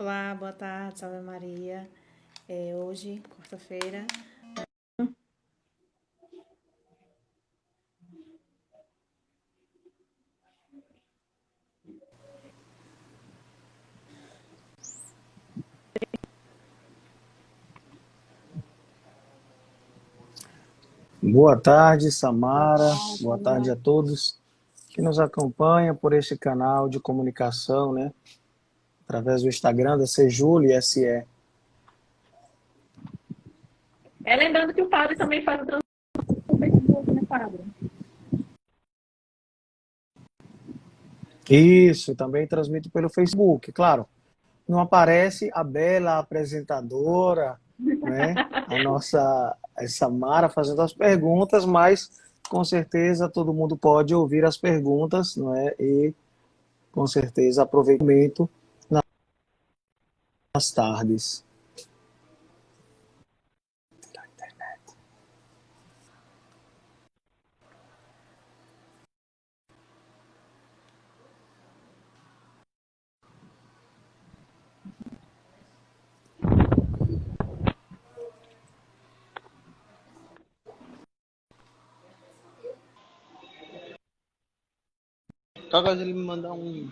Olá, boa tarde, salve Maria. Hoje, quarta-feira. Boa tarde, Boa Samara. tarde, Boa salve tarde Maria. a todos que nos acompanham por este canal de comunicação, né? Através do Instagram da Sejule SE. Lembrando que o padre também faz a transmissão no Facebook, né, padre? Isso, também transmito pelo Facebook, claro. Não aparece a bela apresentadora, né? A Samara fazendo as perguntas, mas com certeza todo mundo pode ouvir as perguntas, não é? E com certeza aproveitamento nas tardes. Caso ele me mandar um.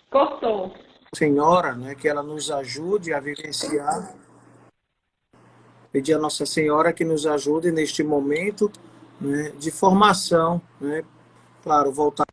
Cortou. Senhora, né, que ela nos ajude a vivenciar, pedir a Nossa Senhora que nos ajude neste momento, né, de formação, né, claro, voltar.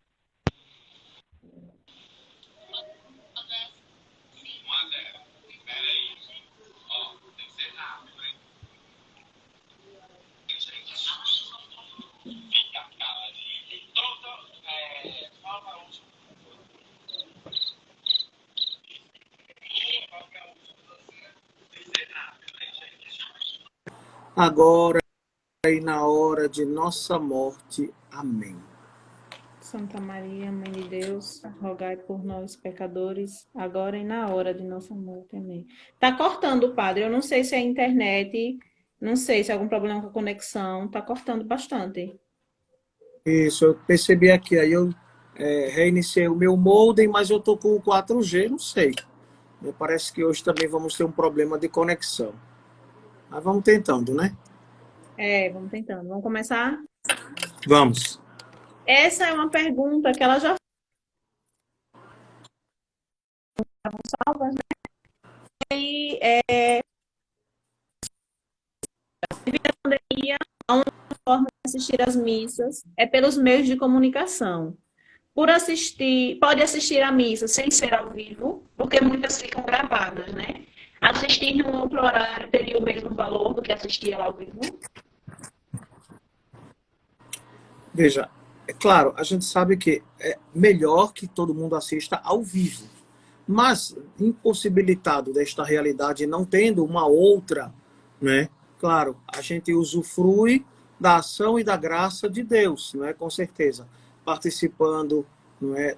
Agora e na hora de nossa morte. Amém. Santa Maria, Mãe de Deus, rogai por nós, pecadores, agora e na hora de nossa morte. Amém. Tá cortando, padre. Eu não sei se é a internet, não sei se é algum problema com a conexão. Tá cortando bastante. Isso, eu percebi aqui, aí eu reiniciei o meu modem, mas eu tô com o 4G, não sei. Me parece que hoje também vamos ter um problema de conexão. Mas vamos tentando, né? Vamos tentando. Vamos começar? Vamos. Essa é uma pergunta que ela já salva, né? E devido à pandemia, a única forma de assistir às missas é pelos meios de comunicação. Pode assistir a missa sem ser ao vivo, porque muitas ficam gravadas, né? Assistir em um outro horário teria o mesmo valor do que assistir ao vivo? Veja, é claro, a gente sabe que é melhor que todo mundo assista ao vivo, mas impossibilitado desta realidade, não tendo uma outra, né? Claro, a gente usufrui da ação e da graça de Deus, não é? Com certeza, participando, não é?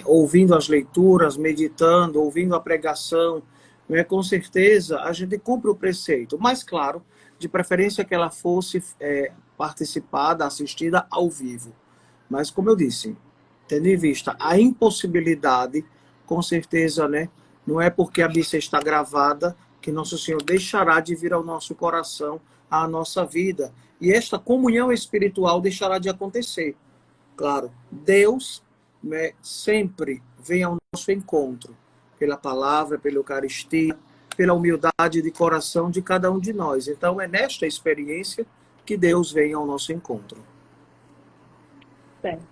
Ouvindo as leituras, meditando, ouvindo a pregação, não é? Com certeza a gente cumpre o preceito, mas claro, de preferência que ela fosse participada, assistida ao vivo. Mas como eu disse, tendo em vista a impossibilidade, com certeza, né, não é porque a missa está gravada que Nosso Senhor deixará de vir ao nosso coração, à nossa vida. E esta comunhão espiritual deixará de acontecer. Claro, Deus, né, sempre vem ao nosso encontro, pela palavra, pela Eucaristia, pela humildade de coração de cada um de nós. Então, é nesta experiência que Deus vem ao nosso encontro. Certo.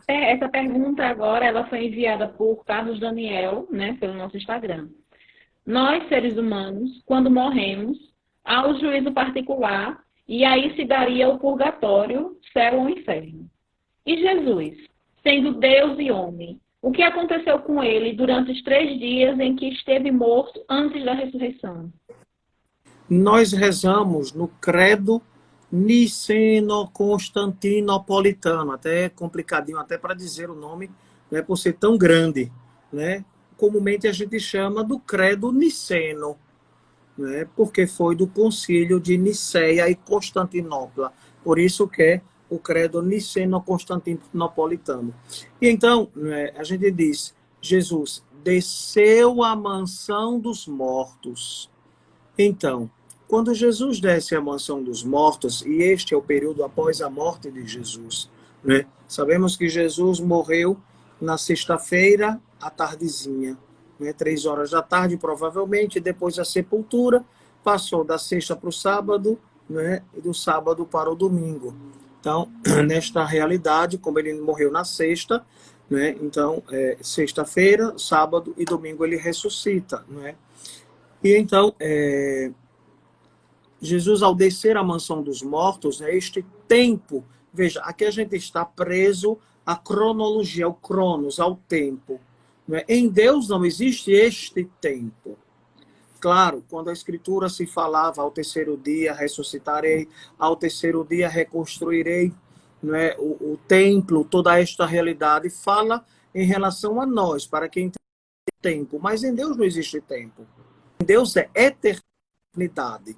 Essa pergunta agora ela foi enviada por Carlos Daniel, né, pelo nosso Instagram. Nós, seres humanos, quando morremos, há o juízo particular e aí se daria o purgatório, céu ou inferno. E Jesus, sendo Deus e homem, o que aconteceu com ele durante os 3 dias em que esteve morto antes da ressurreição? Nós rezamos no credo niceno-constantinopolitano, até complicadinho até para dizer o nome, né, por ser tão grande, né? comumente a gente chama do credo niceno, né? Porque foi do concílio de Niceia e Constantinopla. Por isso que é o credo niceno-constantinopolitano. E então, né, a gente diz, Jesus desceu à mansão dos mortos. Então, quando Jesus desce à mansão dos mortos, e este é o período após a morte de Jesus, né? Sabemos que Jesus morreu na sexta-feira, à tardezinha, né? 3 horas da tarde, provavelmente, depois da sepultura, passou da sexta para o sábado, né? E do sábado para o domingo. Então, nesta realidade, como ele morreu na sexta, né? Então, sexta-feira, sábado e domingo ele ressuscita, né? E então, Jesus, ao descer à mansão dos mortos, este tempo, veja, aqui a gente está preso à cronologia, ao cronos, ao tempo. Né? Em Deus não existe este tempo. Claro, quando a Escritura se falava ao terceiro dia ressuscitarei, ao terceiro dia reconstruirei, né, o templo, toda esta realidade, fala em relação a nós, para quem tem tempo. Mas em Deus não existe tempo. Em Deus é eternidade.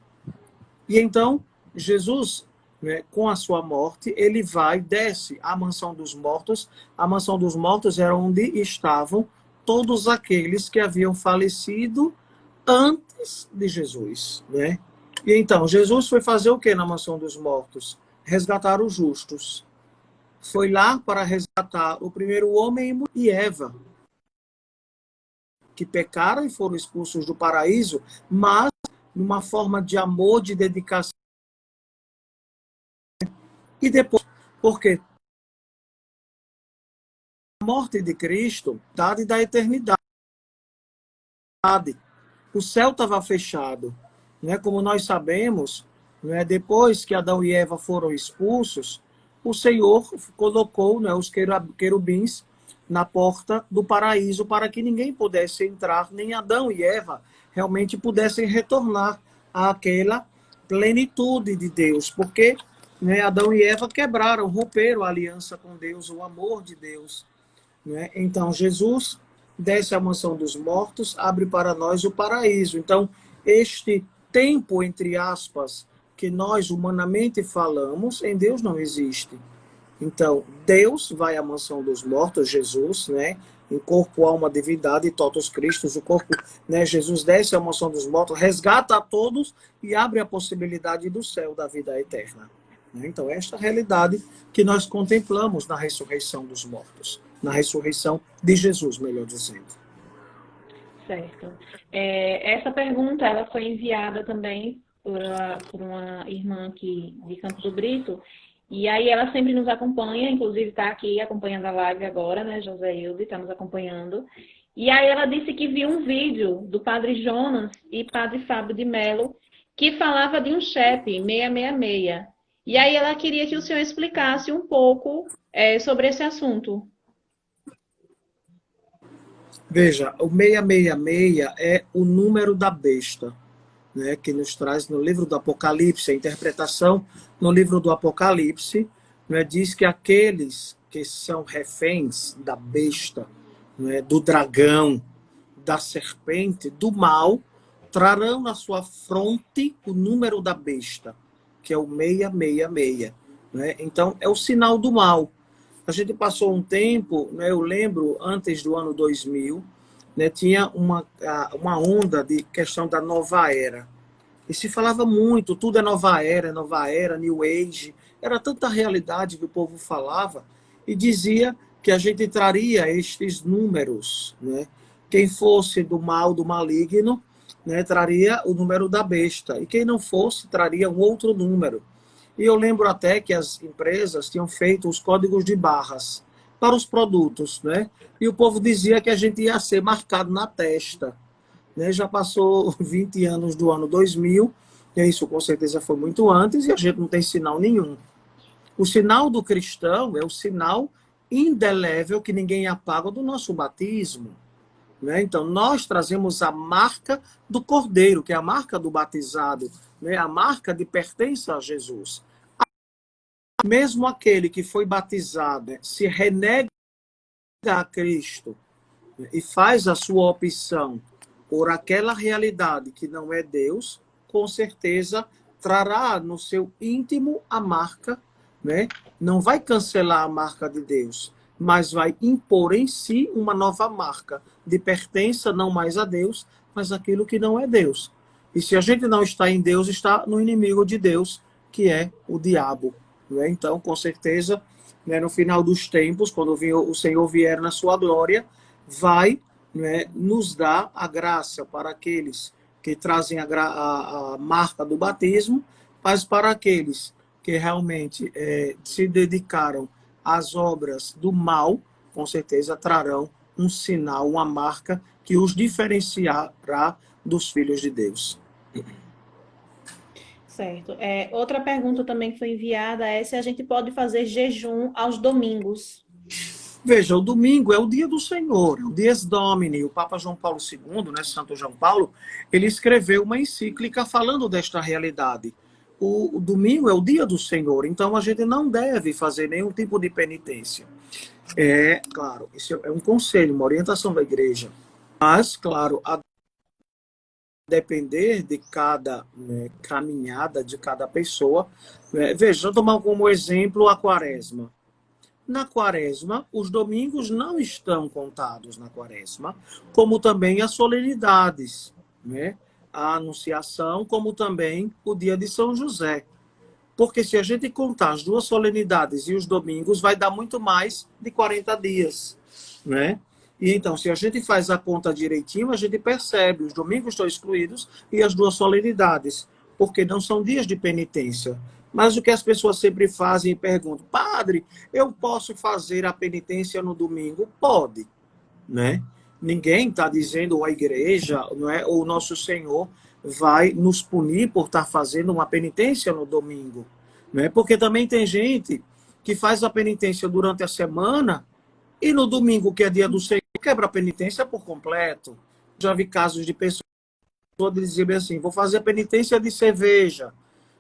E então, Jesus, né, com a sua morte, ele desce à mansão dos mortos. A mansão dos mortos era onde estavam todos aqueles que haviam falecido antes de Jesus, né? E então, Jesus foi fazer o que na mansão dos mortos? Resgatar os justos. Foi lá para resgatar o primeiro homem e Eva, que pecaram e foram expulsos do paraíso, mas numa forma de amor, de dedicação. E depois, porque a morte de Cristo, dada da eternidade, o céu estava fechado, né? Como nós sabemos, né? Depois que Adão e Eva foram expulsos, o Senhor colocou, né, os querubins na porta do paraíso para que ninguém pudesse entrar, nem Adão e Eva realmente pudessem retornar àquela plenitude de Deus, porque, né, Adão e Eva quebraram, romperam a aliança com Deus, o amor de Deus, né? Então Jesus desce à mansão dos mortos, abre para nós o paraíso. Então este tempo, entre aspas, que nós humanamente falamos, em Deus não existe. Então, Deus vai à mansão dos mortos, Jesus, né? Em corpo, alma, divindade, totus Christus, o corpo, né? Jesus desce à mansão dos mortos, resgata a todos e abre a possibilidade do céu, da vida eterna. Então, esta é a realidade que nós contemplamos na ressurreição dos mortos, na ressurreição de Jesus, melhor dizendo. Certo. Essa pergunta ela foi enviada também por uma irmã aqui de Campo do Brito, e aí ela sempre nos acompanha, inclusive está aqui acompanhando a live agora, né, José Hilde, está nos acompanhando. E aí ela disse que viu um vídeo do Padre Jonas e Padre Fábio de Mello, que falava de um CHEP 666. E aí ela queria que o senhor explicasse um pouco sobre esse assunto. Veja, o 666 é o número da besta, né, que nos traz no livro do Apocalipse, a interpretação no livro do Apocalipse, né, diz que aqueles que são reféns da besta, né, do dragão, da serpente, do mal, trarão na sua fronte o número da besta, que é o 666. Né? Então, é o sinal do mal. A gente passou um tempo, né, eu lembro, antes do ano 2000, né, tinha uma onda de questão da nova era. E se falava muito, tudo é nova era, New Age. Era tanta realidade que o povo falava e dizia que a gente traria estes números. Né? Quem fosse do mal, do maligno, né, traria o número da besta. E quem não fosse, traria um outro número. E eu lembro até que as empresas tinham feito os códigos de barras para os produtos, né? E o povo dizia que a gente ia ser marcado na testa. Né? Já passou 20 anos do ano 2000, e isso com certeza foi muito antes, e a gente não tem sinal nenhum. O sinal do cristão é o sinal indelével que ninguém apaga do nosso batismo. Né? Então, nós trazemos a marca do Cordeiro, que é a marca do batizado, né? A marca de pertença a Jesus. Mesmo aquele que foi batizado, né, se renega a Cristo, e faz a sua opção por aquela realidade que não é Deus, com certeza trará no seu íntimo a marca, né? Não vai cancelar a marca de Deus, mas vai impor em si uma nova marca de pertença não mais a Deus, mas aquilo que não é Deus. E se a gente não está em Deus, está no inimigo de Deus, que é o diabo. Né? Então, com certeza, né, no final dos tempos, quando o Senhor vier na sua glória, vai, né, nos dar a graça para aqueles que trazem a marca do batismo, mas para aqueles que realmente se dedicaram às obras do mal, com certeza trarão um sinal, uma marca que os diferenciará dos filhos de Deus. Certo. Outra pergunta também que foi enviada é se a gente pode fazer jejum aos domingos. Veja, o domingo é o dia do Senhor, o Dies Domini. O Papa João Paulo II, né, Santo João Paulo, ele escreveu uma encíclica falando desta realidade. O domingo é o dia do Senhor, então a gente não deve fazer nenhum tipo de penitência. Claro, isso é um conselho, uma orientação da igreja. Mas, claro, a depender de cada, né, caminhada de cada pessoa. Veja, vou tomar como exemplo a quaresma. Na quaresma, os domingos não estão contados na quaresma, como também as solenidades, né? A Anunciação, como também o dia de São José. Porque se a gente contar as duas solenidades e os domingos, vai dar muito mais de 40 dias, né? E então, se a gente faz a conta direitinho, a gente percebe, os domingos estão excluídos e as duas solenidades, porque não são dias de penitência. Mas o que as pessoas sempre fazem e perguntam, padre, eu posso fazer a penitência no domingo? Pode, né? Ninguém está dizendo, ou a igreja, não é, ou o nosso Senhor vai nos punir por estar fazendo uma penitência no domingo, né? Porque também tem gente que faz a penitência durante a semana e no domingo, que é dia do Senhor, quebra a penitência por completo. Já vi casos de pessoas dizerem assim, vou fazer a penitência de cerveja,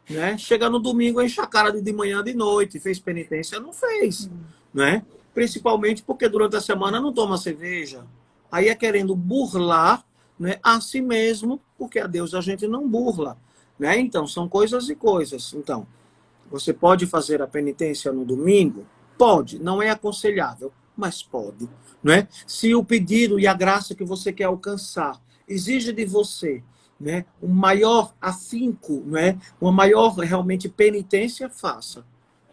né? Chega no domingo, enche a cara de manhã, de noite, fez penitência? Não fez, né? Principalmente porque durante a semana não toma cerveja. Aí é querendo burlar, né, a si mesmo, porque a Deus a gente não burla, né? Então, são coisas e coisas. Então, você pode fazer a penitência no domingo? Pode, não é aconselhável, mas pode, né? Se o pedido e a graça que você quer alcançar exige de você, né, um maior afinco, né, uma maior realmente penitência, faça,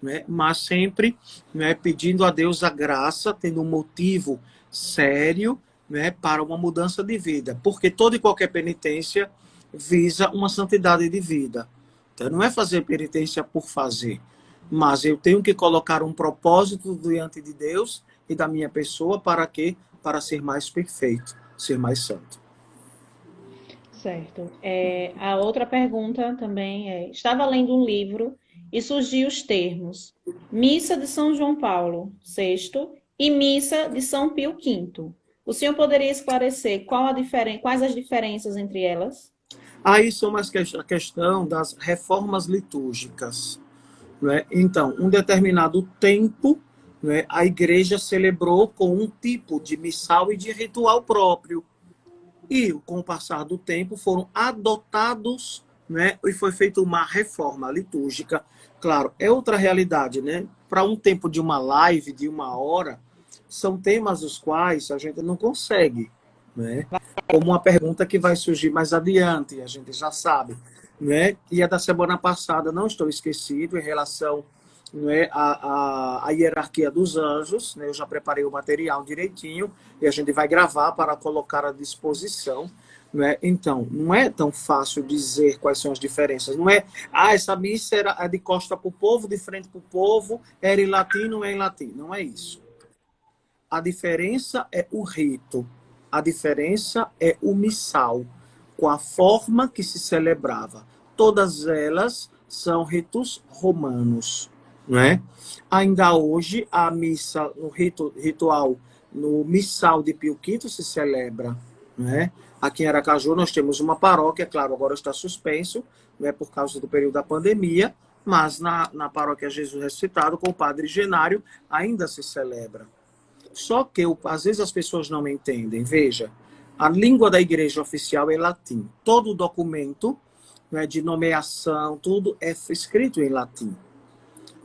né? Mas sempre, né, pedindo a Deus a graça, tendo um motivo sério, né, para uma mudança de vida, porque toda e qualquer penitência visa uma santidade de vida. Então, não é fazer penitência por fazer, mas eu tenho que colocar um propósito diante de Deus e da minha pessoa para quê? Para ser mais perfeito, ser mais santo. Certo. A outra pergunta também estava lendo um livro e surgiu os termos Missa de São João Paulo VI e Missa de São Pio V. O senhor poderia esclarecer quais as diferenças entre elas? Aí são mais a questão das reformas litúrgicas, né? Então, um determinado tempo, né, a igreja celebrou com um tipo de missal e de ritual próprio. E, com o passar do tempo, foram adotados, né, e foi feita uma reforma litúrgica. Claro, é outra realidade, né? Para um tempo de uma live, de 1 hora, são temas os quais a gente não consegue, né? Como uma pergunta que vai surgir mais adiante, a gente já sabe, né? E a da semana passada, não estou esquecido, em relação, né, à hierarquia dos anjos, né? Eu já preparei o material direitinho e a gente vai gravar para colocar à disposição, né? Então, não é tão fácil dizer quais são as diferenças. Não é, essa missa era de costa para o povo, de frente para o povo, era em latim, não é em latim. Não é isso. A diferença é o rito. A diferença é o missal, com a forma que se celebrava. Todas elas são ritos romanos, né? Ainda hoje, a missa, no ritual, no missal de Pio V se celebra, né? Aqui em Aracaju nós temos uma paróquia, claro, agora está suspenso, né, por causa do período da pandemia, mas na paróquia Jesus Ressuscitado, com o padre Genário, ainda se celebra. Só que às vezes as pessoas não entendem. Veja, a língua da igreja oficial é latim. Todo documento, né, de nomeação, tudo é escrito em latim.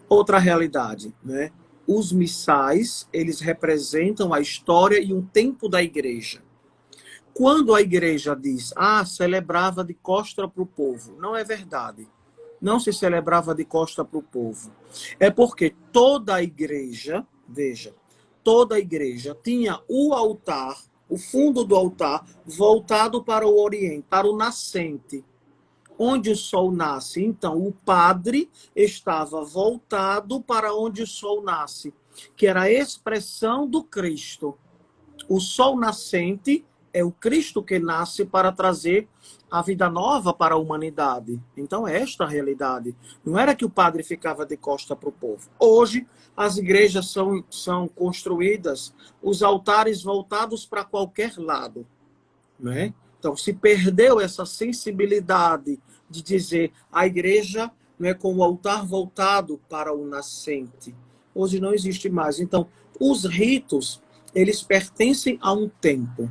Outra realidade, né? Os missais, eles representam a história e um tempo da igreja. Quando a igreja diz, celebrava de costa para o povo, não é verdade. Não se celebrava de costa para o povo. É porque toda a igreja, veja, toda a igreja tinha o altar, o fundo do altar, voltado para o oriente, para o nascente, onde o sol nasce. Então, o padre estava voltado para onde o sol nasce, que era a expressão do Cristo. O sol nascente é o Cristo que nasce para trazer a vida nova para a humanidade. Então, é esta a realidade. Não era que o padre ficava de costa para o povo. Hoje, as igrejas são construídas, os altares voltados para qualquer lado, né? Então, se perdeu essa sensibilidade de dizer a igreja, né, com o altar voltado para o nascente. Hoje não existe mais. Então, os ritos, eles pertencem a um tempo.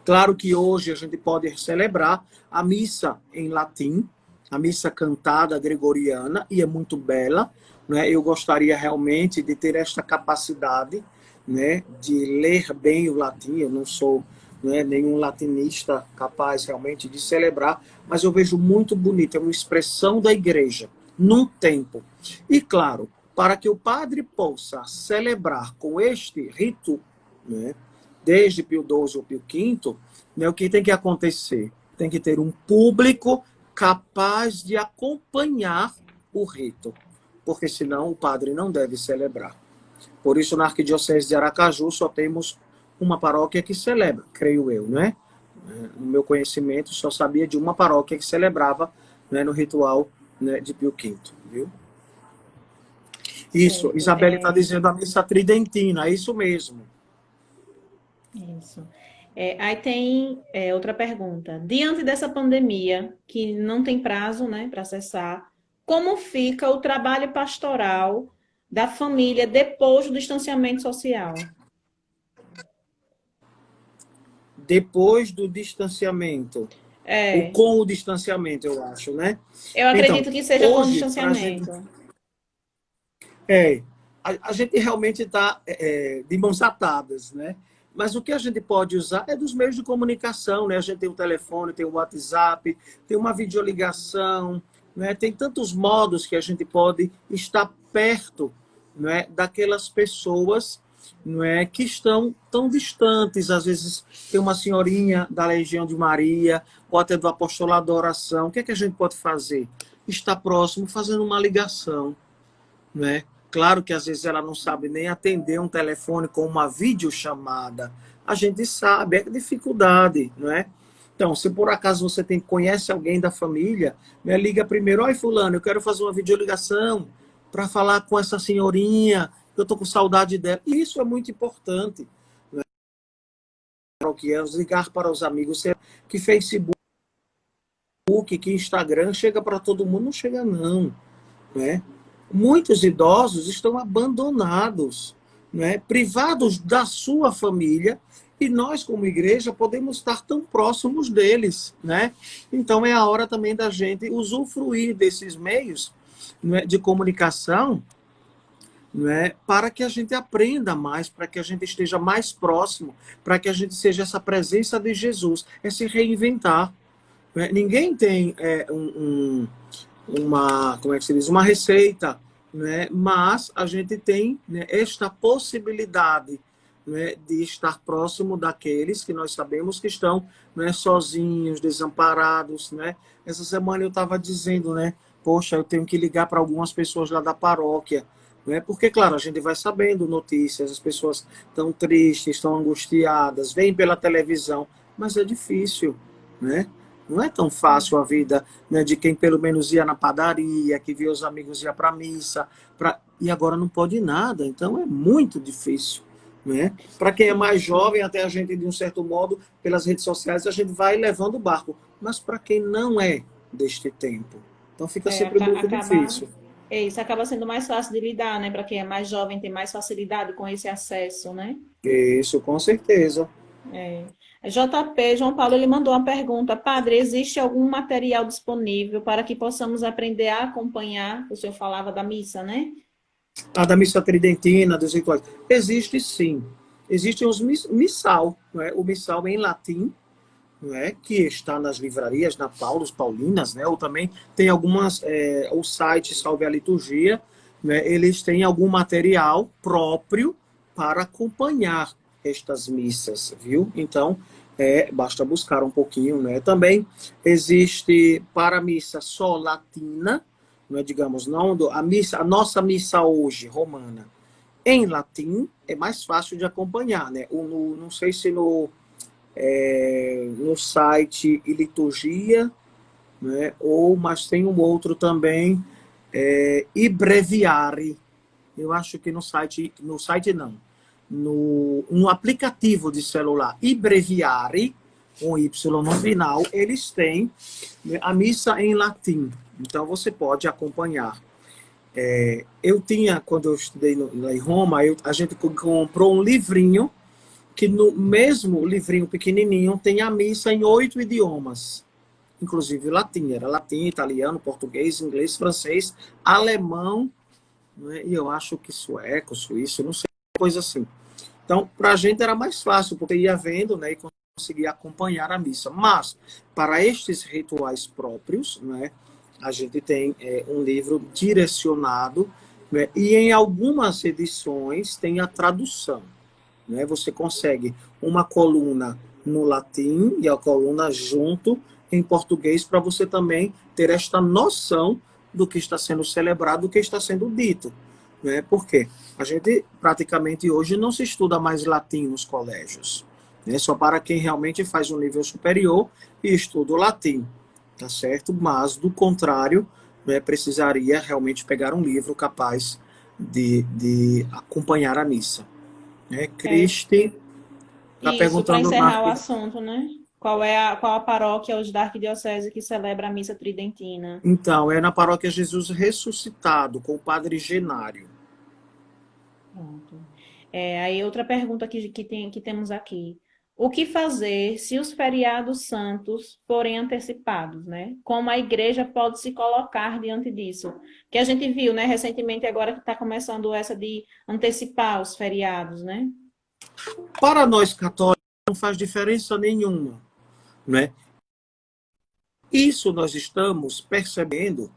Claro que hoje a gente pode celebrar a missa em latim, a missa cantada gregoriana, e é muito bela, né? Eu gostaria realmente de ter esta capacidade, né, de ler bem o latim. Eu não sou, né, nenhum latinista capaz realmente de celebrar, mas eu vejo muito bonito, é uma expressão da igreja, num tempo. E claro, para que o padre possa celebrar com este rito, né, desde Pio XII ou Pio V, né, o que tem que acontecer? Tem que ter um público capaz de acompanhar o rito, porque senão o padre não deve celebrar. Por isso, na Arquidiocese de Aracaju, só temos uma paróquia que celebra, creio eu, né? No meu conhecimento, só sabia de uma paróquia que celebrava, né, no ritual, né, de Pio V, viu? Isso, Isabelle está dizendo a missa tridentina, é isso mesmo. Isso. Aí tem outra pergunta. Diante dessa pandemia, que não tem prazo, né, para cessar, como fica o trabalho pastoral da família depois do distanciamento social? Depois do distanciamento. Ou com o distanciamento, eu acho, né? Eu acredito que seja com o distanciamento. A gente realmente está de mãos atadas, né? Mas o que a gente pode usar é dos meios de comunicação, né? A gente tem o telefone, tem o WhatsApp, tem uma videoligação, né? Tem tantos modos que a gente pode estar perto, né, daquelas pessoas, não é, que estão tão distantes. Às vezes tem uma senhorinha da Legião de Maria, ou até do Apostolado da Oração. O que é que a gente pode fazer? Estar próximo, fazendo uma ligação, né? Claro que às vezes ela não sabe nem atender um telefone com uma videochamada. A gente sabe, é dificuldade, não é? Então, se por acaso você conhece alguém da família, né, liga primeiro: oi, fulano, eu quero fazer uma videoligação para falar com essa senhorinha, eu estou com saudade dela. E isso é muito importante, né? Ligar para os amigos, que Facebook, que Instagram chega para todo mundo, não chega não, né? Muitos idosos estão abandonados, né, privados da sua família, e nós, como igreja, podemos estar tão próximos deles, né? Então é a hora também da gente usufruir desses meios, né, de comunicação, né, para que a gente aprenda mais, para que a gente esteja mais próximo, para que a gente seja essa presença de Jesus, é se reinventar, né? Ninguém tem como é que se diz, uma receita, né? Mas a gente tem, né, esta possibilidade, né, de estar próximo daqueles que nós sabemos que estão, né, sozinhos, desamparados, né? Essa semana eu estava dizendo, né, poxa, eu tenho que ligar para algumas pessoas lá da paróquia, né? Porque, claro, a gente vai sabendo notícias, as pessoas estão tristes, estão angustiadas, veem pela televisão, mas é difícil, né? Não é tão fácil a vida, né, de quem pelo menos ia na padaria, que via os amigos, ia para a missa, e agora não pode ir nada. Então é muito difícil, né? Para quem é mais jovem, até a gente, de um certo modo, pelas redes sociais, a gente vai levando o barco. Mas para quem não é deste tempo, então fica sempre muito difícil. Isso acaba sendo mais fácil de lidar, né? Para quem é mais jovem, tem mais facilidade com esse acesso, né? Isso, com certeza. É. JP, João Paulo, ele mandou uma pergunta. Padre, existe algum material disponível para que possamos aprender a acompanhar? O senhor falava da missa, né? A da missa tridentina, dos rituais. Existe sim. Existem os missal, não é? O missal em latim, não é? Que está nas livrarias, na Paulos, Paulinas, né? Ou também tem algumas, o site Salve a Liturgia, né? Eles têm algum material próprio para acompanhar estas missas, viu? Então, basta buscar um pouquinho, né? Também existe para a missa só latina, não é, digamos, não a nossa missa hoje romana em latim é mais fácil de acompanhar, né? Não sei se no site e liturgia, né? Mas tem um outro também, e breviari. Eu acho que no site não, no aplicativo de celular e breviari, com Y no final, eles têm, né, a missa em latim. Então você pode acompanhar. Eu tinha, quando eu estudei em Roma, a gente comprou um livrinho que no mesmo livrinho pequenininho tem a missa em 8 idiomas, inclusive latim. Era latim, italiano, português, inglês, francês, alemão, né? E eu acho que sueco, suíço, não sei, coisa assim. Então, para a gente era mais fácil, porque ia vendo, né, e conseguia acompanhar a missa. Mas, para estes rituais próprios, né, a gente tem um livro direcionado, né, e em algumas edições tem a tradução. Né? Você consegue uma coluna no latim e a coluna junto em português para você também ter esta noção do que está sendo celebrado, do que está sendo dito. Né? Por quê? A gente praticamente hoje não se estuda mais latim nos colégios. Né? Só para quem realmente faz um nível superior e estuda o latim. Tá certo? Mas, do contrário, né, precisaria realmente pegar um livro capaz de acompanhar a missa. Cristi está Isso, para perguntando, encerrar o Marco. assunto, né? Qual a paróquia hoje da Arquidiocese que celebra a missa tridentina? Então, é na paróquia Jesus Ressuscitado, com o padre Genário. Pronto. Aí outra pergunta que temos aqui. O que fazer se os feriados santos forem antecipados, né? Como a igreja pode se colocar diante disso? Que a gente viu, né, recentemente, agora que está começando essa de antecipar os feriados, né? Para nós católicos, não faz diferença nenhuma. Né? Isso nós estamos percebendo,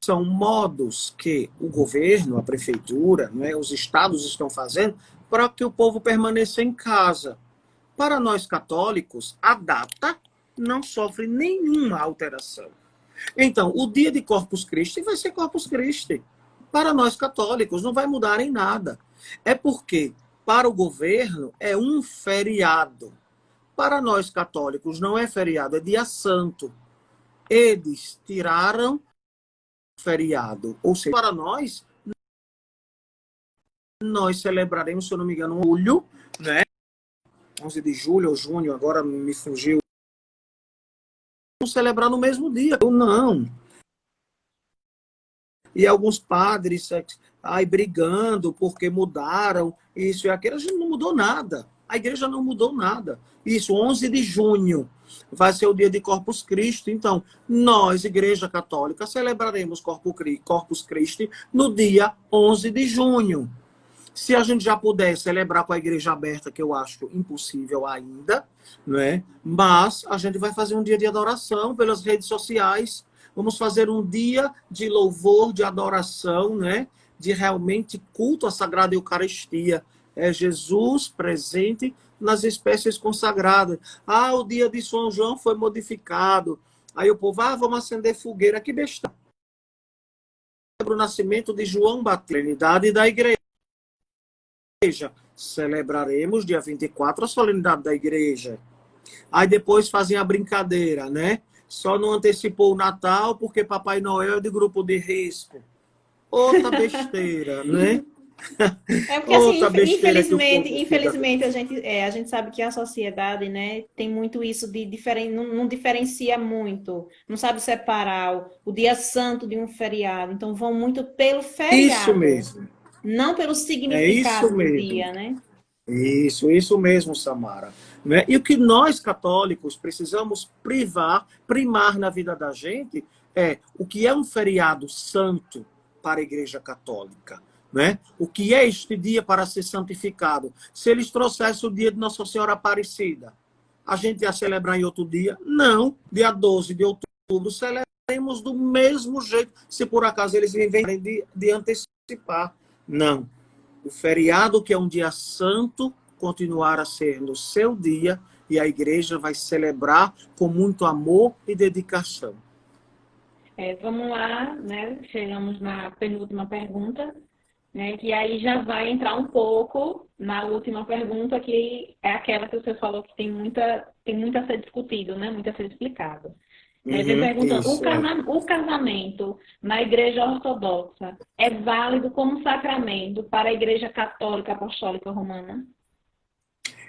são modos que o governo, a prefeitura, né, os estados estão fazendo para que o povo permaneça em casa. Para nós católicos, a data não sofre nenhuma alteração. Então, o dia de Corpus Christi vai ser Corpus Christi. Para nós católicos, não vai mudar em nada. É porque, para o governo, é um feriado. Para nós católicos, não é feriado, é dia santo. Eles tiraram o feriado. Ou seja, para nós celebraremos, se eu não me engano, julho, né? 11 de julho ou junho, agora me fugiu. Vamos celebrar no mesmo dia. Ou não. E alguns padres brigando porque mudaram isso e aquilo. A gente não mudou nada. A igreja não mudou nada. Isso, 11 de junho vai ser o dia de Corpus Christi. Então, nós, Igreja Católica, celebraremos Corpus Christi no dia 11 de junho. Se a gente já puder celebrar com a igreja aberta, que eu acho impossível ainda, né? Mas a gente vai fazer um dia de adoração pelas redes sociais. Vamos fazer um dia de louvor, de adoração, né? De realmente culto à Sagrada Eucaristia. É Jesus presente nas espécies consagradas. O dia de São João foi modificado. Aí o povo, vamos acender fogueira. Que besteira. O nascimento de João Batista, solenidade da igreja. Celebraremos dia 24 a solenidade da igreja. Aí depois fazem a brincadeira, né? Só não antecipou o Natal porque Papai Noel é de grupo de risco. Outra besteira, né? É porque, assim, Outra besteira que o infelizmente, povo fica. infelizmente a gente sabe que a sociedade, né, tem muito isso de não diferencia muito, não sabe separar o dia santo de um feriado. Então, vão muito pelo Isso feriado, mesmo. não pelo É isso significado do mesmo. dia, né? Isso mesmo, Samara. Né? E o que nós católicos precisamos primar na vida da gente é o que é um feriado santo para a Igreja Católica. Né? O que é este dia para ser santificado? Se eles trouxessem o dia de Nossa Senhora Aparecida, a gente ia celebrar em outro dia? Não, dia 12 de outubro, celebremos do mesmo jeito, se por acaso eles inventarem de antecipar. Não. O feriado, que é um dia santo, continuará sendo o seu dia e a igreja vai celebrar com muito amor e dedicação. Vamos lá, né? Chegamos na penúltima pergunta, né? Que aí já vai entrar um pouco na última pergunta, que é aquela que você falou que tem muito a ser discutido, né? Muito a ser explicado. Vem perguntando, Isso, é. o casamento na Igreja Ortodoxa é válido como sacramento para a Igreja Católica Apostólica Romana?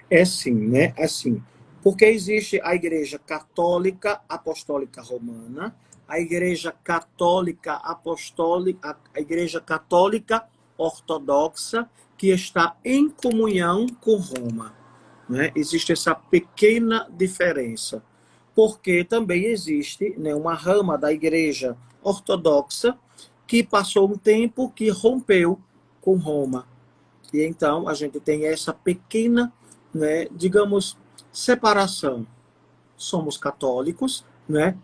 É sim, né? É sim. Porque existe a Igreja Católica Apostólica Romana, a Igreja Católica Apostólica, a Igreja Católica Ortodoxa, que está em comunhão com Roma. Né? Existe essa pequena diferença. Porque também existe, né, uma rama da Igreja Ortodoxa que passou um tempo que rompeu com Roma. E então a gente tem essa pequena, né, digamos, separação. Somos católicos, né?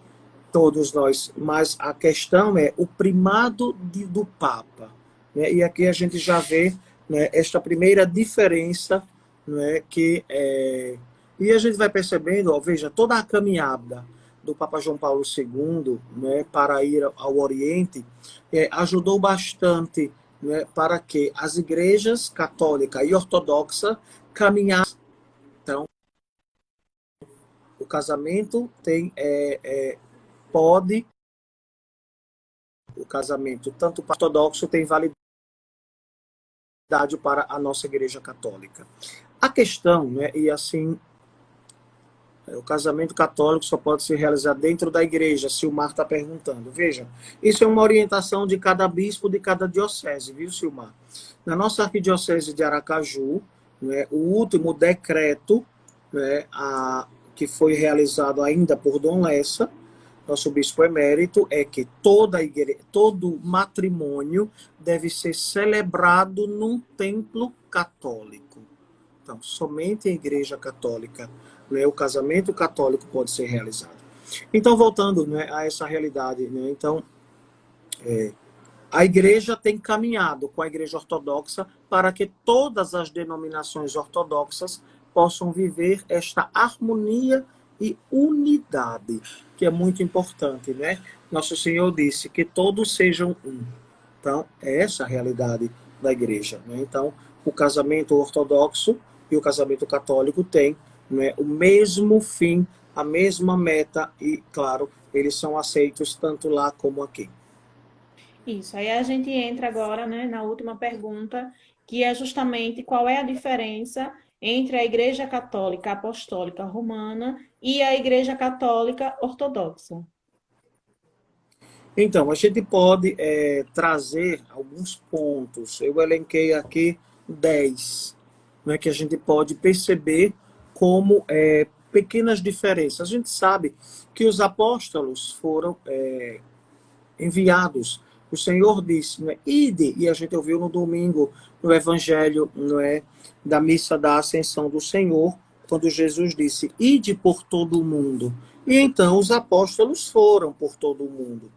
Todos nós, mas a questão é o primado do Papa. Né? E aqui a gente já vê, né, esta primeira diferença, né, e a gente vai percebendo, ó, veja, toda a caminhada do Papa João Paulo II, né, para ir ao Oriente, ajudou bastante, né, para que as igrejas católica e ortodoxa caminhassem. Então, o casamento pode, o casamento tanto ortodoxo tem validade para a nossa igreja católica. A questão, né, e assim, o casamento católico só pode ser realizado dentro da igreja, Silmar está perguntando. Veja, isso é uma orientação de cada bispo de cada diocese, viu, Silmar? Na nossa arquidiocese de Aracaju, né, o último decreto, né, que foi realizado ainda por Dom Lessa, nosso bispo emérito, é que todo matrimônio deve ser celebrado num templo católico. Então, somente a igreja católica, né, o casamento católico pode ser realizado. Então, voltando, né, a essa realidade, né, então, a igreja tem caminhado com a igreja ortodoxa para que todas as denominações ortodoxas possam viver esta harmonia e unidade, que é muito importante, né? Nosso Senhor disse que todos sejam um. Então, é essa a realidade da igreja, né? Então, o casamento ortodoxo e o casamento católico têm, né, o mesmo fim, a mesma meta e, claro, eles são aceitos tanto lá como aqui. Isso. Aí a gente entra agora, né, na última pergunta, que é justamente qual é a diferença entre a Igreja Católica Apostólica Romana e a Igreja Católica Ortodoxa. Então, a gente pode trazer alguns pontos. Eu elenquei aqui 10, né, que a gente pode perceber como pequenas diferenças. A gente sabe que os apóstolos foram enviados. O Senhor disse, né, ide, e a gente ouviu no domingo, no Evangelho, não é, da missa da Ascensão do Senhor, quando Jesus disse, ide por todo o mundo. E então os apóstolos foram por todo o mundo.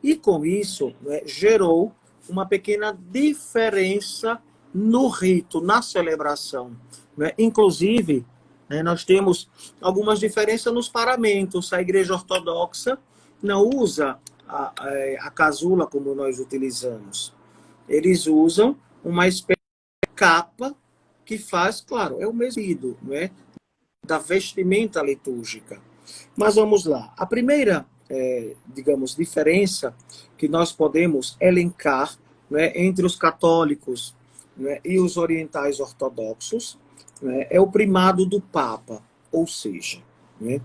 E com isso, né, gerou uma pequena diferença no rito, na celebração. Né? Inclusive, né, nós temos algumas diferenças nos paramentos. A Igreja Ortodoxa não usa a casula como nós utilizamos. Eles usam uma espécie de capa que faz, claro, é o mesmo sentido, né, da vestimenta litúrgica. Mas vamos lá. A primeira, digamos, diferença que nós podemos elencar, né, entre os católicos né, e os orientais ortodoxos, né, é o primado do Papa, ou seja, né,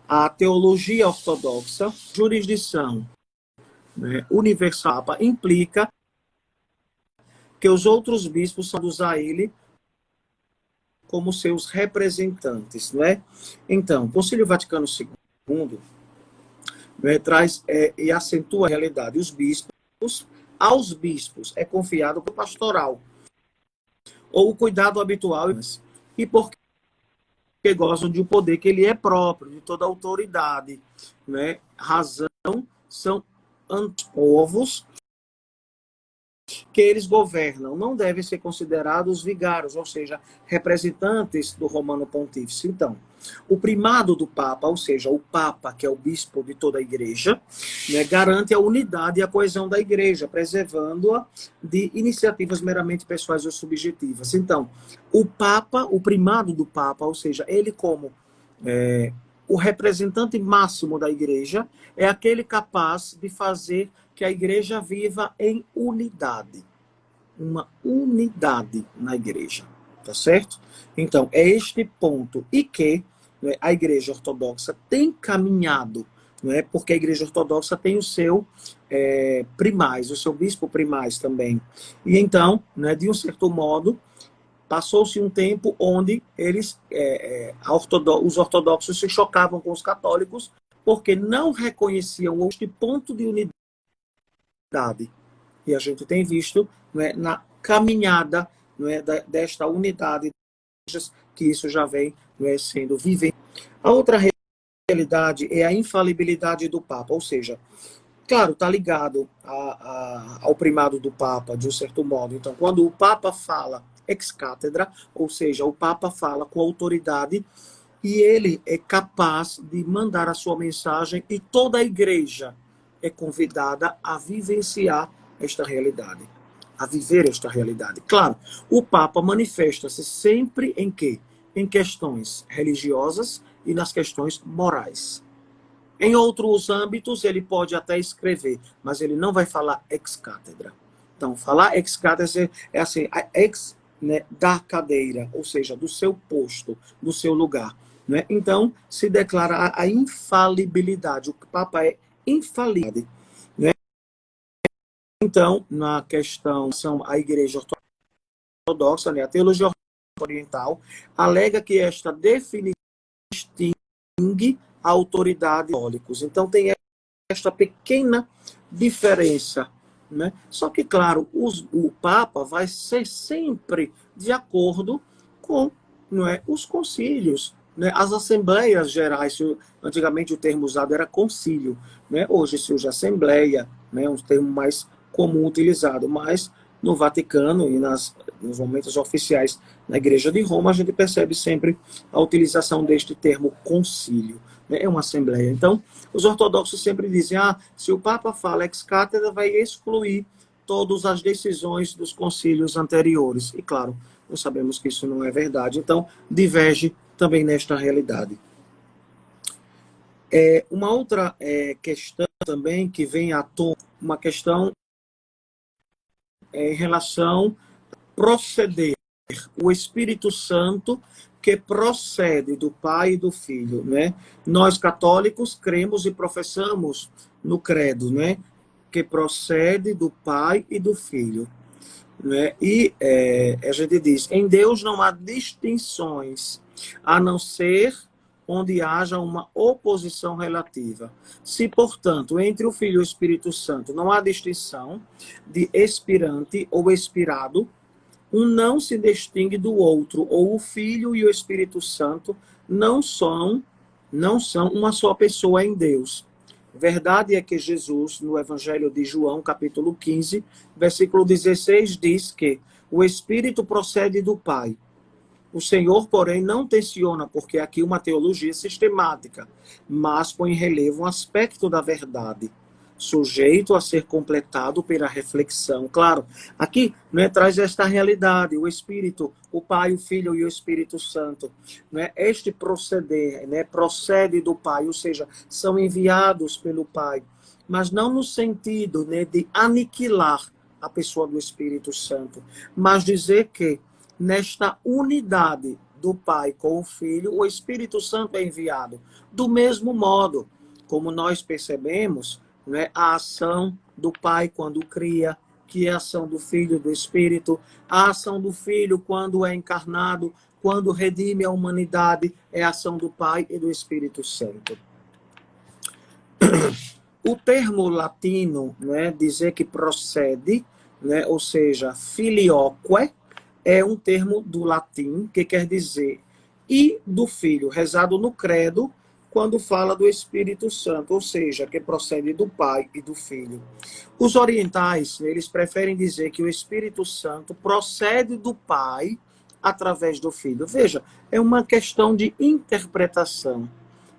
a teologia ortodoxa, jurisdição, né, universal, implica que os outros bispos são dos a ele como seus representantes, né? Então, o Concílio Vaticano II, né, traz e acentua a realidade. Aos bispos é confiado o pastoral, ou o cuidado habitual, e porque gozam de um poder que ele é próprio, de toda autoridade, né? Razão são povos que eles governam, não devem ser considerados vigários, ou seja, representantes do Romano Pontífice. Então, o primado do Papa, ou seja, o Papa, que é o bispo de toda a Igreja, né, garante a unidade e a coesão da Igreja, preservando-a de iniciativas meramente pessoais ou subjetivas. Então, o Papa, o primado do Papa, ou seja, ele como o representante máximo da Igreja, é aquele capaz de fazer que a Igreja viva em unidade. Uma unidade na Igreja. Tá certo? Então, é este ponto. E que, né, a Igreja Ortodoxa tem caminhado, né, porque a Igreja Ortodoxa tem o seu primaz, o seu bispo primaz também. E então, né, de um certo modo, passou-se um tempo onde eles, os ortodoxos se chocavam com os católicos porque não reconheciam este ponto de unidade. E a gente tem visto, né, na caminhada, né, desta unidade, que isso já vem, né, sendo vivido. A outra realidade é a infalibilidade do Papa, ou seja, claro, está ligado ao primado do Papa, de um certo modo. Então, quando o Papa fala ex cátedra, ou seja, o Papa fala com autoridade e ele é capaz de mandar a sua mensagem e toda a Igreja é convidada a vivenciar esta realidade, a viver esta realidade. Claro, o Papa manifesta-se sempre em quê? Em questões religiosas e nas questões morais. Em outros âmbitos, ele pode até escrever, mas ele não vai falar ex cátedra. Então, falar ex cátedra é assim, ex, né, da cadeira, ou seja, do seu posto, do seu lugar. Né? Então, se declara a infalibilidade. O Papa é infalível. Né? Então, na questão, a Igreja Ortodoxa, né, a teologia oriental, alega que esta definição distingue a autoridade católicos. Então, tem esta pequena diferença. Né? Só que, claro, o Papa vai ser sempre de acordo com, não é, os concílios, né? As assembleias gerais. Antigamente o termo usado era concílio, né? Hoje se usa assembleia, né? Um termo mais comum utilizado, mas no Vaticano e nos momentos oficiais na Igreja de Roma, a gente percebe sempre a utilização deste termo concílio. É uma assembleia. Então, os ortodoxos sempre dizem, se o Papa fala ex cátedra, vai excluir todas as decisões dos concílios anteriores. E, claro, nós sabemos que isso não é verdade. Então, diverge também nesta realidade. Uma outra questão também que vem à tona, uma questão em relação a proceder. O Espírito Santo que procede do Pai e do Filho, né? Nós católicos cremos e professamos no credo, né? Que procede do Pai e do Filho, né? E a gente diz, em Deus não há distinções, a não ser onde haja uma oposição relativa. Se, portanto, entre o Filho e o Espírito Santo não há distinção de expirante ou expirado, um não se distingue do outro, ou o Filho e o Espírito Santo não são uma só pessoa em Deus. Verdade é que Jesus, no Evangelho de João, capítulo 15, versículo 16, diz que o Espírito procede do Pai. O Senhor, porém, não tenciona, porque aqui uma teologia sistemática, mas põe em relevo um aspecto da verdade, sujeito a ser completado pela reflexão. Claro, aqui, né, traz esta realidade, o Espírito, o Pai, o Filho e o Espírito Santo. Né, este proceder, né, procede do Pai, ou seja, são enviados pelo Pai, mas não no sentido, né, de aniquilar a pessoa do Espírito Santo, mas dizer que nesta unidade do Pai com o Filho, o Espírito Santo é enviado. Do mesmo modo, como nós percebemos, né, a ação do Pai quando cria, que é a ação do Filho, do Espírito, a ação do Filho quando é encarnado, quando redime a humanidade, é a ação do Pai e do Espírito Santo. O termo latino, né, dizer que procede, né, ou seja, filioque, é um termo do latim que quer dizer e do Filho, rezado no credo, quando fala do Espírito Santo, ou seja, que procede do Pai e do Filho. Os orientais, eles preferem dizer que o Espírito Santo procede do Pai através do Filho. Veja, é uma questão de interpretação,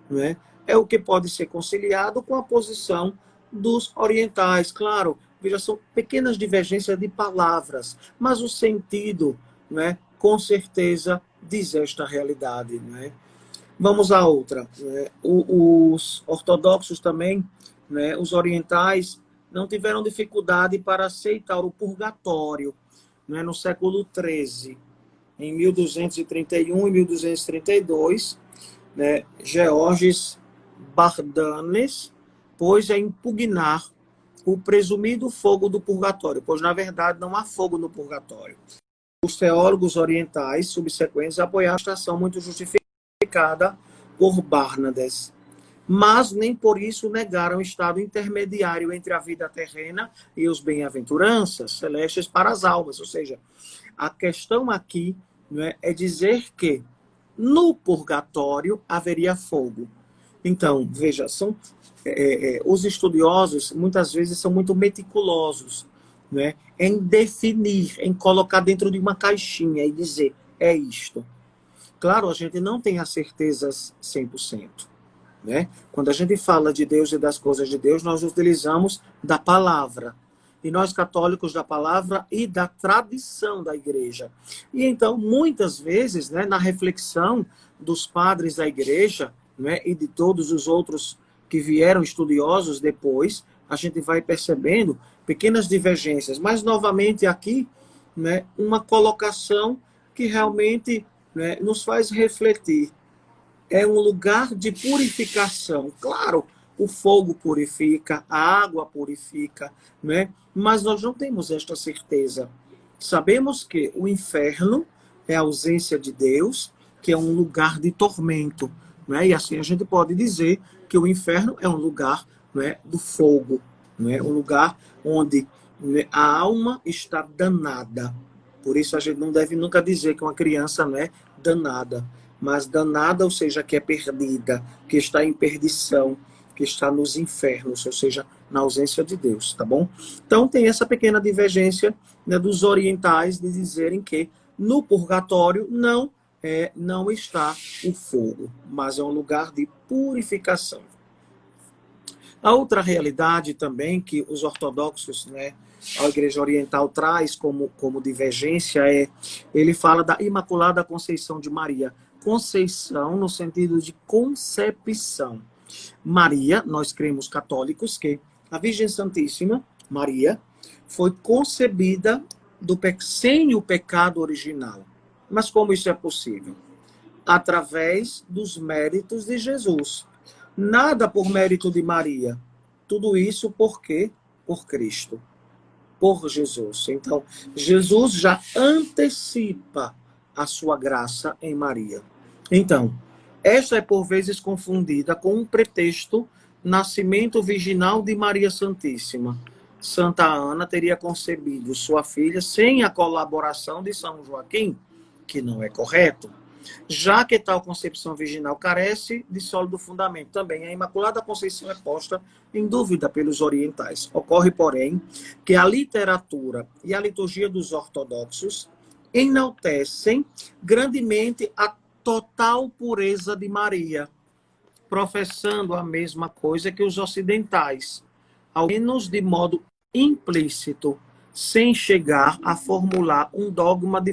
não é? É o que pode ser conciliado com a posição dos orientais. Claro, veja, são pequenas divergências de palavras, mas o sentido, né, com certeza diz esta realidade, né? Vamos à outra. Né? Os ortodoxos também, né, os orientais, não tiveram dificuldade para aceitar o purgatório, né, no século XIII. Em 1231 e 1232, né, Georges Bardanes pôs a impugnar o presumido fogo do purgatório, pois, na verdade, não há fogo no purgatório. Os teólogos orientais subsequentes apoiaram esta ação muito justificada por Barnades, mas nem por isso negaram o estado intermediário entre a vida terrena e os bem-aventuranças celestes para as almas. Ou seja, a questão aqui, né, é dizer que no purgatório haveria fogo. Então, veja, os estudiosos muitas vezes são muito meticulosos, né, em definir, em colocar dentro de uma caixinha e dizer, é isto. Claro, a gente não tem as certezas 100%. Né? Quando a gente fala de Deus e das coisas de Deus, nós utilizamos da palavra. E nós católicos da palavra e da tradição da igreja. E então, muitas vezes, né, na reflexão dos padres da igreja, né, e de todos os outros que vieram estudiosos depois, a gente vai percebendo pequenas divergências. Mas, novamente, aqui, né, uma colocação que realmente, né, nos faz refletir. É um lugar de purificação. Claro, o fogo purifica, a água purifica, né? Mas nós não temos esta certeza. Sabemos que o inferno é a ausência de Deus, que é um lugar de tormento, né? E assim a gente pode dizer que o inferno é um lugar, né, do fogo, né? Um lugar onde, né, a alma está danada. Por isso a gente não deve nunca dizer que uma criança não é danada, mas danada, ou seja, que é perdida, que está em perdição, que está nos infernos, ou seja, na ausência de Deus, tá bom? Então tem essa pequena divergência, né, dos orientais de dizerem que no purgatório não está o fogo, mas é um lugar de purificação. A outra realidade também que os ortodoxos, né, a Igreja Oriental traz como divergência ele fala da Imaculada Conceição de Maria. Conceição no sentido de concepção. Maria, nós cremos católicos que a Virgem Santíssima, Maria, foi concebida sem o pecado original. Mas como isso é possível? Através dos méritos de Jesus. Nada por mérito de Maria. Tudo isso por quê? Por Cristo. Por Jesus. Então, Jesus já antecipa a sua graça em Maria. Então, esta é por vezes confundida com um pretexto nascimento virginal de Maria Santíssima. Santa Ana teria concebido sua filha sem a colaboração de São Joaquim, que não é correto, já que tal concepção virginal carece de sólido fundamento. Também a Imaculada Conceição é posta em dúvida pelos orientais. Ocorre, porém, que a literatura e a liturgia dos ortodoxos enaltecem grandemente a total pureza de Maria, professando a mesma coisa que os ocidentais, ao menos de modo implícito, sem chegar a formular um dogma de...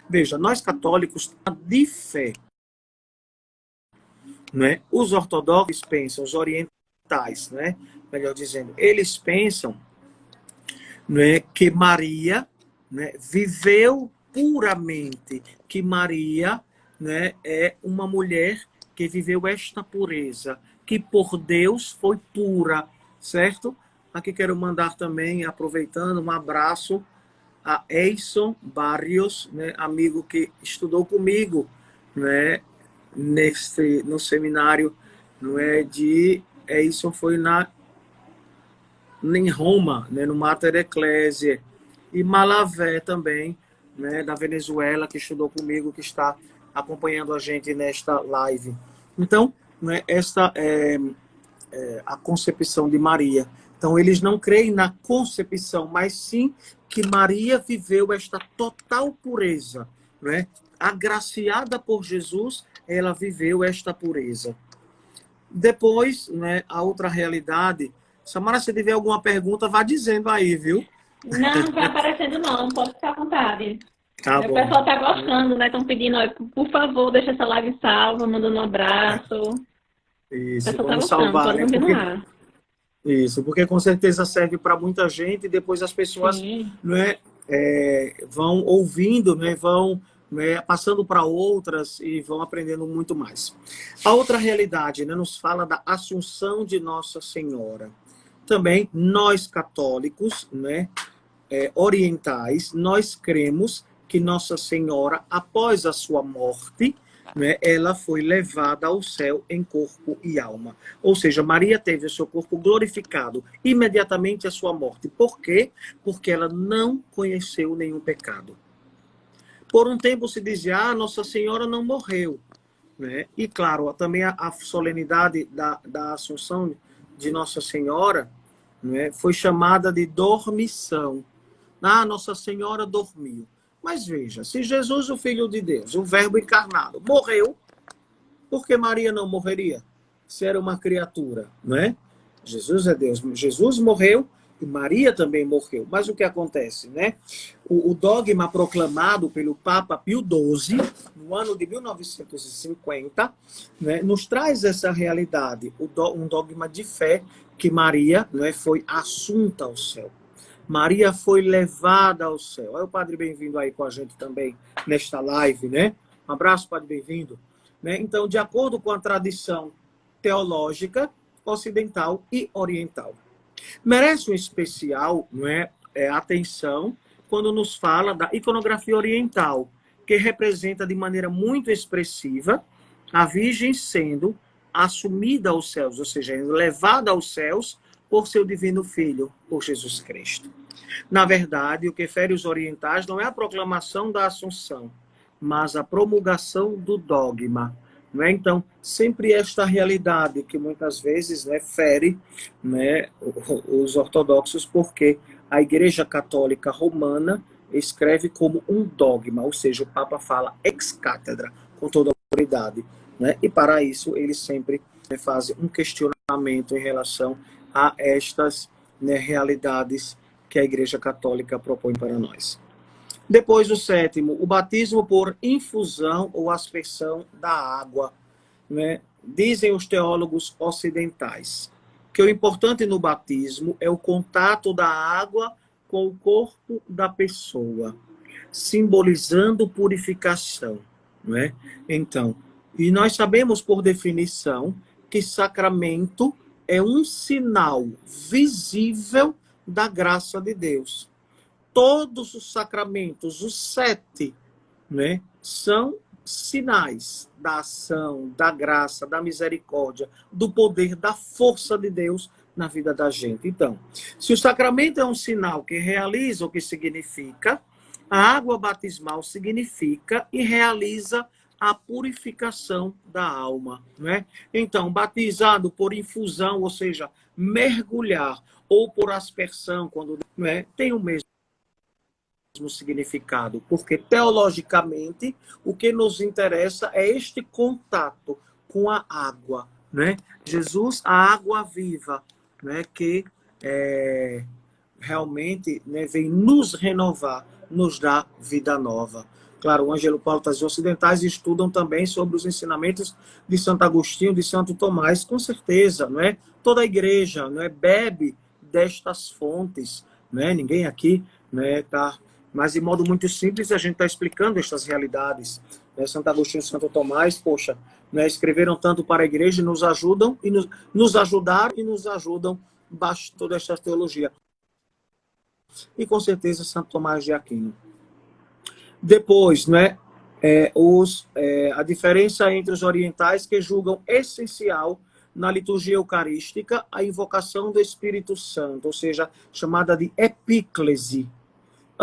Veja, nós católicos de fé, né? Os ortodoxos pensam, os orientais, né? Melhor dizendo, eles pensam né, que Maria, né, viveu puramente, que Maria, né, é uma mulher que viveu esta pureza, que por Deus foi pura, certo? Aqui quero mandar também, aproveitando, um abraço a Eison Barrios, né, amigo que estudou comigo, né, no seminário, não é, de Eison, foi em Roma, né, no Mater Ecclesiae, e Malavé também, né, da Venezuela, que estudou comigo, que está acompanhando a gente nesta live. Então, né, esta é a concepção de Maria. Então, eles não creem na concepção, mas sim que Maria viveu esta total pureza, né? Agraciada por Jesus, ela viveu esta pureza. Depois, né, a outra realidade. Samara, se tiver alguma pergunta, vá dizendo aí, viu? Não vai aparecendo não, pode ficar à vontade. Tá O bom. pessoal tá gostando, né? Estão pedindo, ó, por favor, deixa essa live salva, mandando um abraço. Isso, O pessoal tá vamos gostando, salvar, pode né? continuar. Isso, porque com certeza serve para muita gente e depois as pessoas, Sim. né, vão ouvindo, né, vão, né, passando para outras e vão aprendendo muito mais. A outra realidade, né, nos fala da Assunção de Nossa Senhora. Também nós católicos, né, orientais, nós cremos que Nossa Senhora, após a sua morte, né, ela foi levada ao céu em corpo e alma. Ou seja, Maria teve o seu corpo glorificado imediatamente à sua morte. Por quê? Porque ela não conheceu nenhum pecado. Por um tempo se dizia, Nossa Senhora não morreu. Né? E claro, também a solenidade da Assunção de Nossa Senhora, né, foi chamada de dormição. Nossa Senhora dormiu. Mas veja, se Jesus, o Filho de Deus, o Verbo encarnado, morreu, por que Maria não morreria? Se era uma criatura, não é? Jesus é Deus. Jesus morreu e Maria também morreu. Mas o que acontece, né? O dogma proclamado pelo Papa Pio XII, no ano de 1950, né, nos traz essa realidade, um dogma de fé que Maria, né, foi assunta ao céu. Maria foi levada ao céu. Olha o Padre Bem-vindo aí com a gente também nesta live, né? Um abraço, Padre Bem-vindo. Né? Então, de acordo com a tradição teológica ocidental e oriental. Merece um especial, não é, atenção quando nos fala da iconografia oriental, que representa de maneira muito expressiva a Virgem sendo assumida aos céus, ou seja, levada aos céus por seu divino Filho, por Jesus Cristo. Na verdade, o que fere os orientais não é a proclamação da Assunção, mas a promulgação do dogma. Não é? Então, sempre esta realidade que muitas vezes, né, fere, né, os ortodoxos, porque a Igreja Católica Romana escreve como um dogma, ou seja, o Papa fala ex cátedra, com toda a autoridade. Né? E para isso, eles sempre, né, fazem um questionamento em relação a estas, né, realidades que a Igreja Católica propõe para nós. Depois, o sétimo, o batismo por infusão ou aspersão da água. Né? Dizem os teólogos ocidentais que o importante no batismo é o contato da água com o corpo da pessoa, simbolizando purificação. Né? Então, e nós sabemos por definição que sacramento é um sinal visível da graça de Deus. Todos os sacramentos, os 7, né, são sinais da ação, da graça, da misericórdia, do poder, da força de Deus na vida da gente. Então, se o sacramento é um sinal que realiza o que significa, a água batismal significa e realiza a purificação da alma, né? Então, batizado por infusão, ou seja, mergulhar, ou por aspersão, quando, né, tem o mesmo significado, porque teologicamente o que nos interessa é este contato com a água, né? Jesus, a água viva, né, que realmente, né, vem nos renovar, nos dar vida nova. Claro, o Ângelo Paulo Taz ocidentais estudam também sobre os ensinamentos de Santo Agostinho, de Santo Tomás, com certeza, não é? Toda a igreja, não é, bebe destas fontes, né? Ninguém aqui, né, tá... Mas, de modo muito simples, a gente está explicando estas realidades. Né? Santo Agostinho e Santo Tomás, poxa, né, escreveram tanto para a igreja e nos ajudam, e nos ajudaram e nos ajudam embaixo de toda esta teologia. E, com certeza, Santo Tomás de Aquino. Depois, né, a diferença entre os orientais que julgam essencial na liturgia eucarística a invocação do Espírito Santo, ou seja, chamada de epíclese.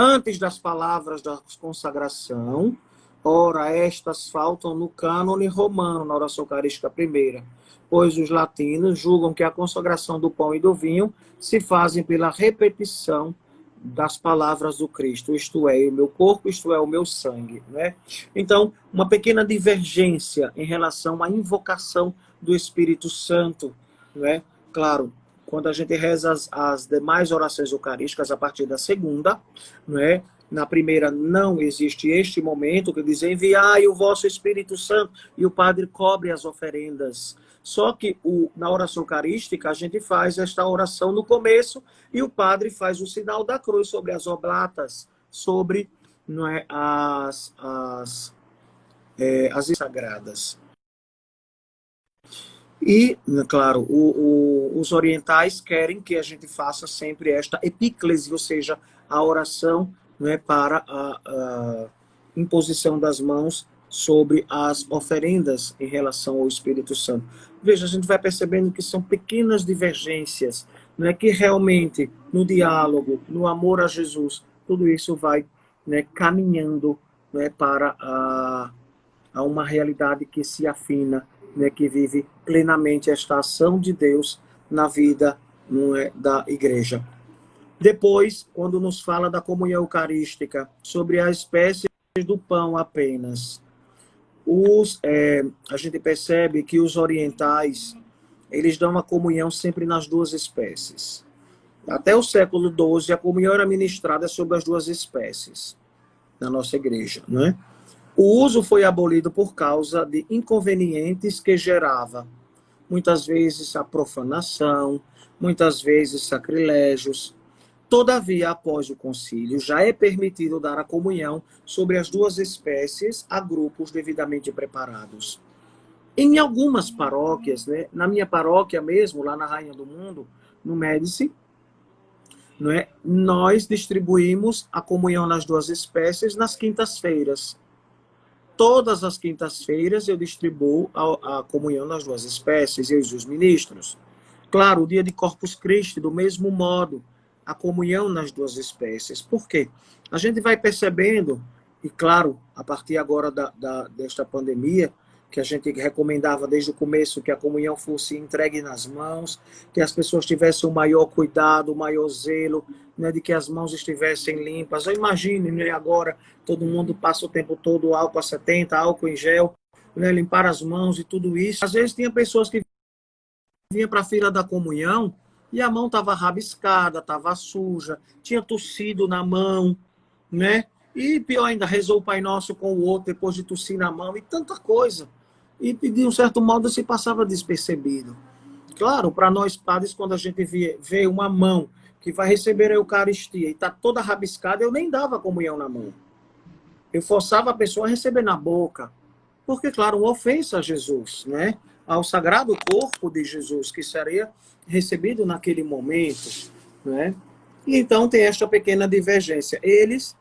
Antes das palavras da consagração, ora, estas faltam no cânone romano, na oração eucarística primeira, pois os latinos julgam que a consagração do pão e do vinho se fazem pela repetição das palavras do Cristo, isto é, o meu corpo, isto é, o meu sangue. Né? Então, uma pequena divergência em relação à invocação do Espírito Santo. Né? Claro, quando a gente reza as demais orações eucarísticas a partir da segunda, né? Na primeira não existe este momento que diz enviai o vosso Espírito Santo e o padre cobre as oferendas. Só que na oração eucarística a gente faz esta oração no começo e o padre faz o sinal da cruz sobre as oblatas, sobre, não é, as sagradas. E, claro, os orientais querem que a gente faça sempre esta epíclese, ou seja, a oração, né, para a imposição das mãos sobre as oferendas em relação ao Espírito Santo. Veja, a gente vai percebendo que são pequenas divergências, né, que realmente no diálogo, no amor a Jesus, tudo isso vai, né, caminhando, né, para a uma realidade que se afina, né, que vive plenamente esta ação de Deus na vida, não é, da igreja. Depois, quando nos fala da comunhão eucarística, sobre a espécie do pão apenas, a gente percebe que os orientais, eles dão a comunhão sempre nas duas espécies. Até o século XII, a comunhão era ministrada sobre as duas espécies na nossa igreja, né? O uso foi abolido por causa de inconvenientes que gerava, muitas vezes, a profanação, muitas vezes sacrilégios. Todavia, após o concílio, já é permitido dar a comunhão sobre as duas espécies a grupos devidamente preparados. Em algumas paróquias, né, na minha paróquia mesmo, lá na Rainha do Mundo, no Médici, não é, nós distribuímos a comunhão nas duas espécies nas quintas-feiras. Todas as quintas-feiras eu distribuo a comunhão nas duas espécies, eu e os ministros. Claro, o dia de Corpus Christi, do mesmo modo, a comunhão nas duas espécies. Por quê? A gente vai percebendo, e claro, a partir agora desta pandemia, que a gente recomendava desde o começo que a comunhão fosse entregue nas mãos, que as pessoas tivessem o maior cuidado, o maior zelo, né, de que as mãos estivessem limpas. Eu imagine, né, agora todo mundo passa o tempo todo álcool a 70, álcool em gel, né, limpar as mãos e tudo isso. Às vezes tinha pessoas que vinham para a fila da comunhão e a mão estava rabiscada, estava suja, tinha tossido na mão, né? E pior ainda, rezou o Pai Nosso com o outro depois de tossir na mão e tanta coisa. E de um certo modo se passava despercebido. Claro, para nós padres, quando a gente vê uma mão que vai receber a Eucaristia e está toda rabiscada, eu nem dava comunhão na mão. Eu forçava a pessoa a receber na boca. Porque, claro, uma ofensa a Jesus, né? Ao sagrado corpo de Jesus, que seria recebido naquele momento, né? E então tem esta pequena divergência. Eles,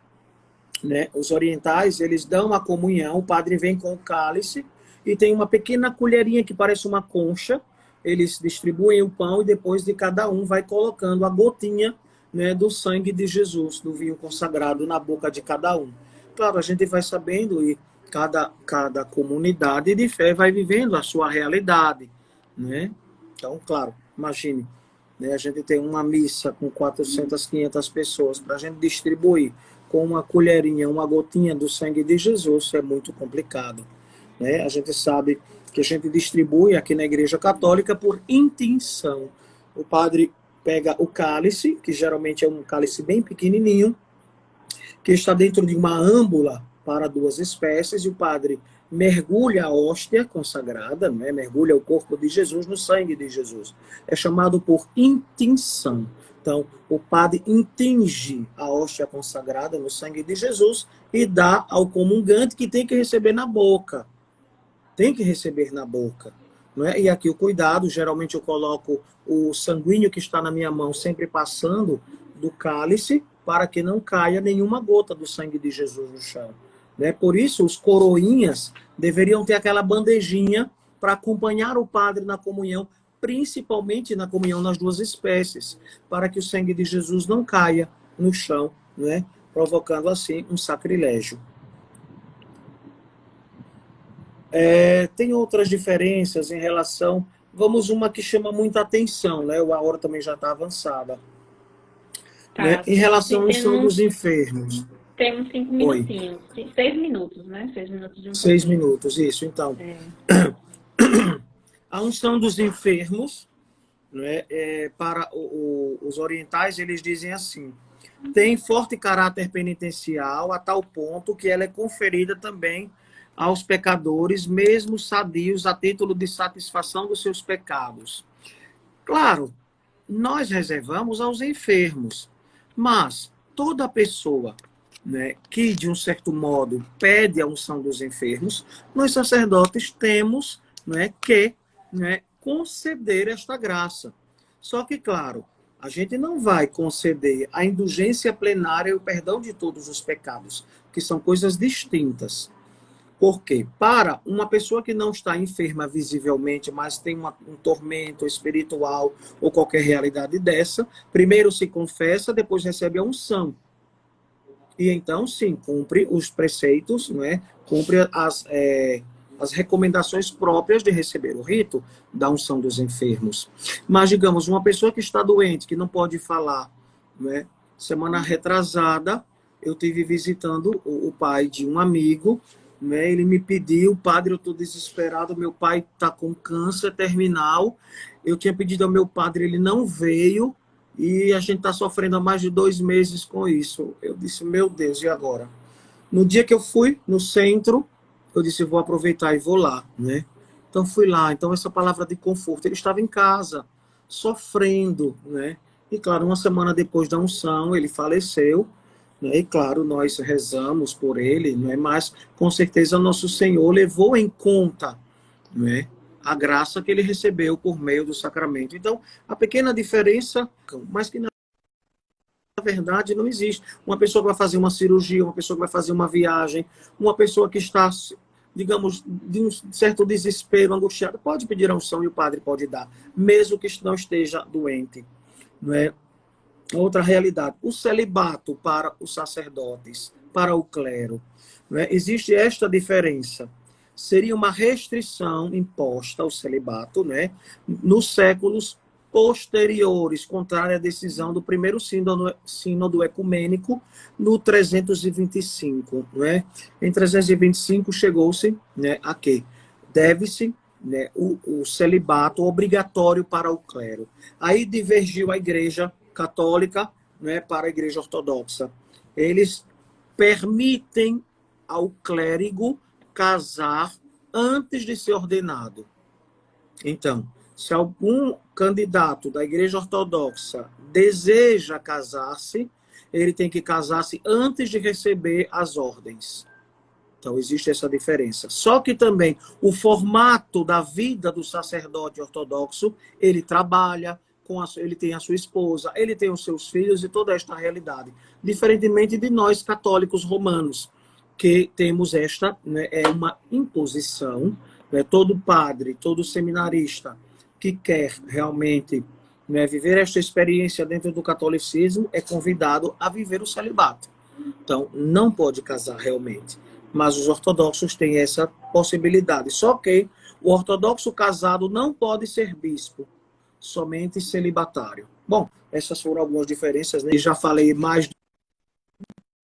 né, os orientais, eles dão a comunhão, o padre vem com o cálice e tem uma pequena colherinha que parece uma concha, eles distribuem o pão e depois de cada um vai colocando a gotinha, né, do sangue de Jesus, do vinho consagrado na boca de cada um. Claro, a gente vai sabendo e cada comunidade de fé vai vivendo a sua realidade, né? Então, claro, imagine, né, a gente tem uma missa com 400, 500 pessoas, para a gente distribuir com uma colherinha, uma gotinha do sangue de Jesus, é muito complicado, né? A gente sabe que a gente distribui aqui na Igreja Católica por intenção. O padre pega o cálice, que geralmente é um cálice bem pequenininho, que está dentro de uma âmbula para duas espécies, e o padre mergulha a hóstia consagrada, né? Mergulha o corpo de Jesus no sangue de Jesus. É chamado por intinção. Então, o padre intinge a hóstia consagrada no sangue de Jesus e dá ao comungante, que tem que receber na boca. Tem que receber na boca. Não é? E aqui o cuidado, geralmente eu coloco o sanguíneo que está na minha mão sempre passando do cálice para que não caia nenhuma gota do sangue de Jesus no chão. Né? Por isso, os coroinhas deveriam ter aquela bandejinha para acompanhar o padre na comunhão, principalmente na comunhão nas duas espécies, para que o sangue de Jesus não caia no chão, né? Provocando assim um sacrilégio. Tem outras diferenças em relação... Vamos uma que chama muita atenção, né? A hora também já está avançada. Tá, Né? Em relação à unção dos enfermos. Temos 5 minutinhos. 6 minutos, né? 6 minutos de um 6 minutos, isso. Então, a unção dos enfermos, né, para os orientais, eles dizem assim: tem forte caráter penitencial a tal ponto que ela é conferida também aos pecadores, mesmo sadios, a título de satisfação dos seus pecados. Claro, nós reservamos aos enfermos, mas toda pessoa, né, que, de um certo modo, pede a unção dos enfermos, nós sacerdotes temos, né, que, né, conceder esta graça. Só que, claro, a gente não vai conceder a indulgência plenária e o perdão de todos os pecados, que são coisas distintas. Por quê? Para uma pessoa que não está enferma visivelmente, mas tem um tormento espiritual ou qualquer realidade dessa, primeiro se confessa, depois recebe a unção. E então, sim, cumpre os preceitos, não é? Cumpre as recomendações próprias de receber o rito da unção dos enfermos. Mas, digamos, uma pessoa que está doente, que não pode falar, não é? Semana retrasada, eu estive visitando o pai de um amigo, né? Ele me pediu: padre, eu estou desesperado, meu pai está com câncer terminal, eu tinha pedido ao meu padre, ele não veio, e a gente está sofrendo há mais de 2 meses com isso. Eu disse: meu Deus, e agora? No dia que eu fui no centro, eu disse: vou aproveitar e vou lá, né? Então fui lá. Então essa palavra de conforto, ele estava em casa, sofrendo, né? E claro, uma semana depois da unção, ele faleceu, né? E claro, nós rezamos por ele, né? Mas com certeza nosso Senhor levou em conta, né, a graça que ele recebeu por meio do sacramento. Então, a pequena diferença, mas que na verdade não existe. Uma pessoa que vai fazer uma cirurgia, uma pessoa que vai fazer uma viagem, uma pessoa que está, digamos, de um certo desespero, angustiado, pode pedir a unção e o padre pode dar, mesmo que não esteja doente. Não é? Outra realidade, o celibato para os sacerdotes, para o clero. Não é? Existe esta diferença. Seria uma restrição imposta ao celibato, né, nos séculos posteriores, contrária à decisão do primeiro sínodo ecumênico, no 325. Né? Em 325 chegou-se, né, a que deve-se, né, o celibato obrigatório para o clero. Aí divergiu a Igreja Católica, né, para a Igreja Ortodoxa. Eles permitem ao clérigo casar antes de ser ordenado. Então, se algum candidato da Igreja Ortodoxa deseja casar-se, ele tem que casar-se antes de receber as ordens. Então, existe essa diferença. Só que também o formato da vida do sacerdote ortodoxo, ele trabalha, ele tem a sua esposa, ele tem os seus filhos e toda esta realidade. Diferentemente de nós, católicos romanos, que temos esta, né, é uma imposição, né, todo padre, todo seminarista que quer realmente, né, viver esta experiência dentro do catolicismo é convidado a viver o celibato. Então, não pode casar realmente. Mas os ortodoxos têm essa possibilidade. Só que o ortodoxo casado não pode ser bispo, somente celibatário. Bom, essas foram algumas diferenças, né? Já falei mais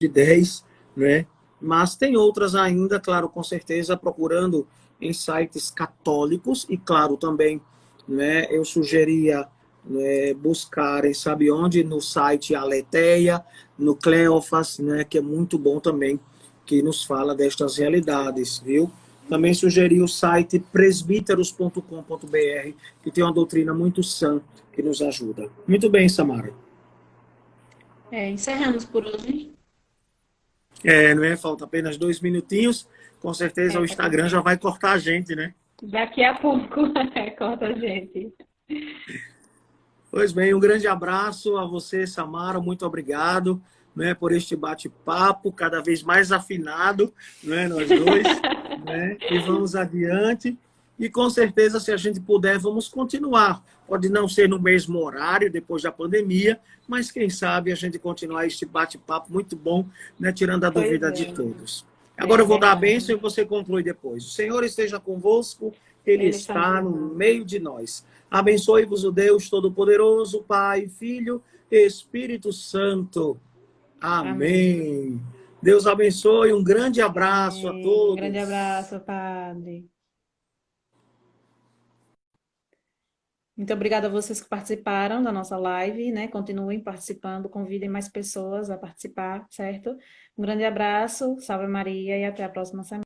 de 10, né? Mas tem outras ainda, claro, com certeza, procurando em sites católicos e, claro, também, né, eu sugeria, né, buscarem, sabe onde? No site Aletheia, no Cleofas, né, que é muito bom também, que nos fala destas realidades, viu? também sugerir o site presbíteros.com.br, que tem uma doutrina muito sã que nos ajuda. Muito bem, Samara. Encerramos por hoje. Não é? Falta apenas 2 minutinhos. Com certeza o Instagram já vai cortar a gente, né? Daqui a pouco corta a gente. Pois bem, um grande abraço a você, Samara. Muito obrigado, né, por este bate-papo cada vez mais afinado, né, nós dois. Né? E vamos adiante. E com certeza, se a gente puder, vamos continuar. Pode não ser no mesmo horário, depois da pandemia, mas quem sabe a gente continuar este bate-papo muito bom, né, tirando a dúvida de todos. Agora eu vou dar a bênção e você conclui depois. O Senhor esteja convosco, Ele está no meio de nós. Abençoe-vos o Deus Todo-Poderoso, Pai, Filho e Espírito Santo. Amém. Deus abençoe. Um grande abraço a todos. Um grande abraço, Padre. Muito obrigada a vocês que participaram da nossa live, né? Continuem participando, convidem mais pessoas a participar, certo? Um grande abraço, salve Maria e até a próxima semana.